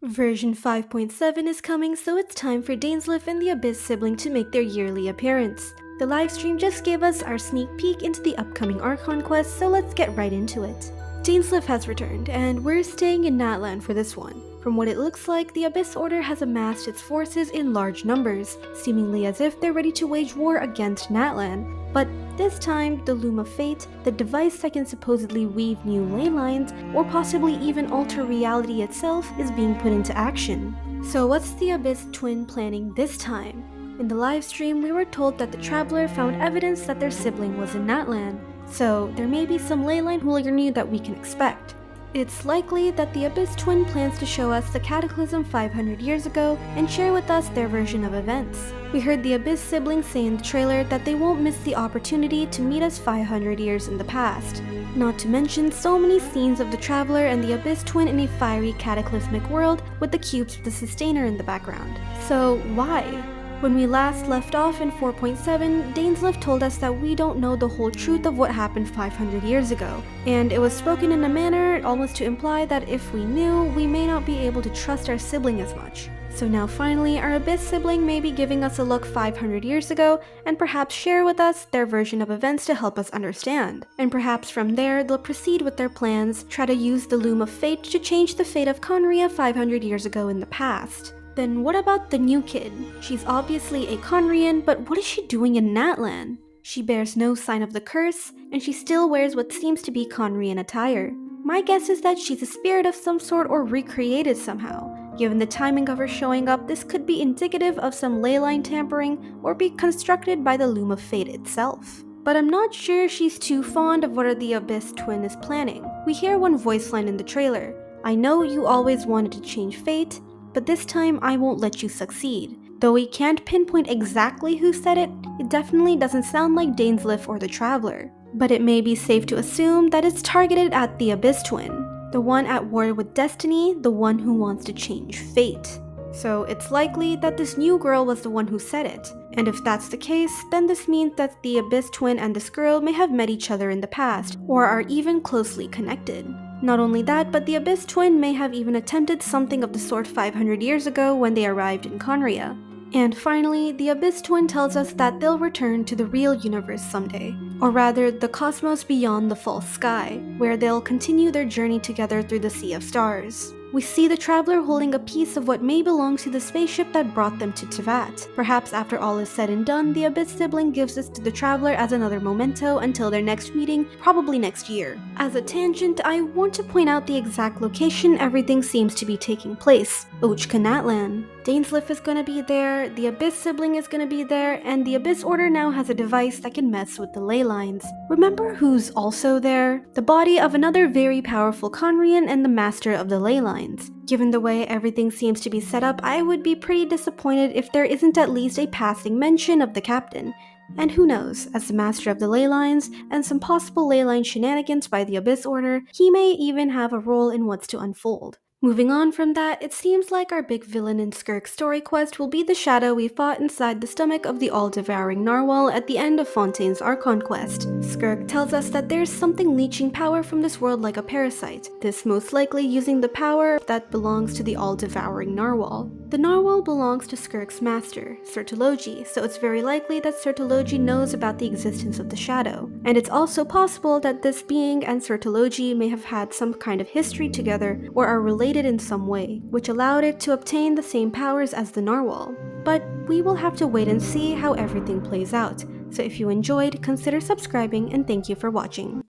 Version 5.7 is coming, so it's time for Dainsleif and the Abyss sibling to make their yearly appearance. The livestream just gave us our sneak peek into the upcoming archonquest, so let's get right into it. Dainsleif has returned, and we're staying in Natlan for this one. From what it looks like, the Abyss Order has amassed its forces in large numbers, seemingly as if they're ready to wage war against Natlan. But this time, the Loom of Fate, the device that can supposedly weave new ley lines, or possibly even alter reality itself, is being put into action. So what's the Abyss twin planning this time? In the livestream, we were told that the Traveler found evidence that their sibling was in Natlan, so there may be some leyline hooliganry that we can expect. It's likely that the Abyss twin plans to show us the Cataclysm 500 years ago and share with us their version of events. We heard the Abyss siblings say in the trailer that they won't miss the opportunity to meet us 500 years in the past. Not to mention so many scenes of the Traveler and the Abyss twin in a fiery cataclysmic world with the cubes of the Sustainer in the background. So why? When we last left off in 4.7, Dainsleif told us that we don't know the whole truth of what happened 500 years ago, and it was spoken in a manner almost to imply that if we knew, we may not be able to trust our sibling as much. So now finally, our Abyss sibling may be giving us a look 500 years ago, and perhaps share with us their version of events to help us understand. And perhaps from there, they'll proceed with their plans, try to use the Loom of Fate to change the fate of Khaenri'ah 500 years ago in the past. Then what about the new kid? She's obviously a Khaenri'ah, but what is she doing in Natlan? She bears no sign of the curse, and she still wears what seems to be Khaenri'ah attire. My guess is that she's a spirit of some sort or recreated somehow. Given the timing of her showing up, this could be indicative of some leyline tampering or be constructed by the Loom of Fate itself. But I'm not sure she's too fond of what the Abyss twin is planning. We hear one voice line in the trailer: "I know you always wanted to change fate, but this time I won't let you succeed." Though we can't pinpoint exactly who said it, it definitely doesn't sound like Dainsleif or the Traveler. But it may be safe to assume that it's targeted at the Abyss twin, the one at war with destiny, the one who wants to change fate. So it's likely that this new girl was the one who said it. And if that's the case, then this means that the Abyss twin and this girl may have met each other in the past, or are even closely connected. Not only that, but the Abyss twin may have even attempted something of the sort 500 years ago when they arrived in Khaenri'ah. And finally, the Abyss twin tells us that they'll return to the real universe someday, or rather the cosmos beyond the false sky, where they'll continue their journey together through the sea of stars. We see the Traveler holding a piece of what may belong to the spaceship that brought them to Teyvat. Perhaps after all is said and done, the Abyss sibling gives this to the Traveler as another memento until their next meeting, probably next year. As a tangent, I want to point out the exact location everything seems to be taking place: Natlan. Dainsleif is gonna be there, the Abyss sibling is gonna be there, and the Abyss Order now has a device that can mess with the ley lines. Remember who's also there? The body of another very powerful Khaenri'ah and the master of the ley lines. Given the way everything seems to be set up, I would be pretty disappointed if there isn't at least a passing mention of the captain. And who knows, as the master of the ley lines and some possible ley line shenanigans by the Abyss Order, he may even have a role in what's to unfold. Moving on from that, it seems like our big villain in Skirk's story quest will be the shadow we fought inside the stomach of the all-devouring narwhal at the end of Fontaine's archonquest. Skirk tells us that there's something leeching power from this world like a parasite, this most likely using the power that belongs to the all-devouring narwhal. The narwhal belongs to Skirk's master, Sertologi, so it's very likely that Sertologi knows about the existence of the shadow. And it's also possible that this being and Sertologi may have had some kind of history together or are related in some way, which allowed it to obtain the same powers as the narwhal. But we will have to wait and see how everything plays out. So if you enjoyed, consider subscribing, and thank you for watching.